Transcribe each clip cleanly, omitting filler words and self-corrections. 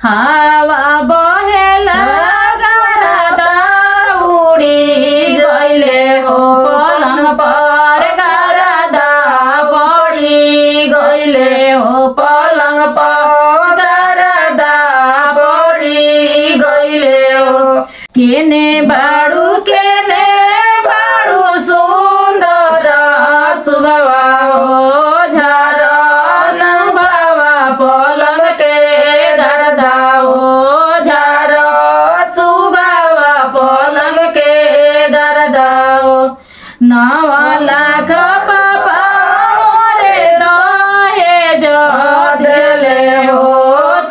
हावा बहेला गरदा उड़ी गइले हो पलंग पर गरदा पड़ी गइले हो पलंग पर गरदा पड़ी गइले हो केने बाड़ू सुंदर सुबवा हो झार सुबवा पलंग के गरदा हो झार सुबवा पलंग के गरदा हो 9 लाख पापा मोरे दहेज देले हो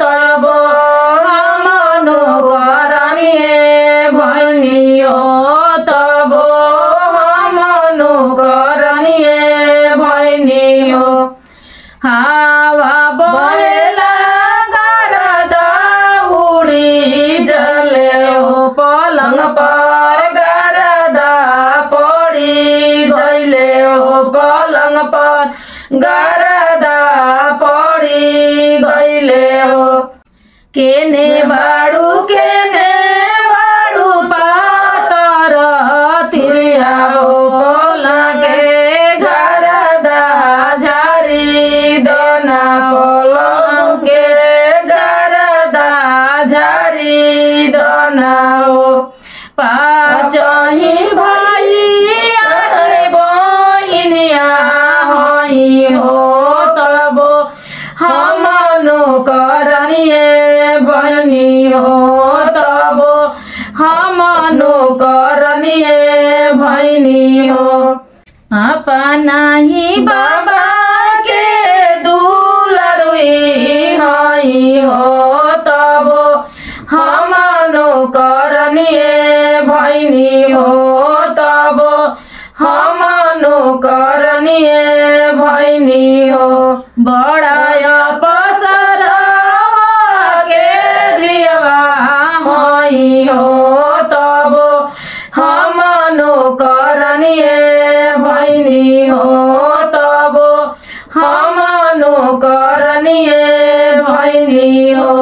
तब मनो करनिए भनियो तब मनो करनिए भनियो हावा बहेला गरदा उड़ी जले हो पलंग पर गरदा पड़ी गइले हो पलंग पर गरदा पड़ी गइले हो केने बाड़ू पातर तिरिया हो पलंग के गरदा झारी दना पलंग के गरदा झारी दना हो पाचही भैया बहिनिया हई हो तब हमनो करनिए बनी हो तब हमनो करनिए भैनी हो अपना ही बाबा के दुलरुई हई हो तब हमनो करनिए भैनी हो तब हमनो करनिए भैनी हो बड़ा पसर के धियवा हई हो तब हमनो करनिए भैनी हो तब हमनो करनिए भैनी हो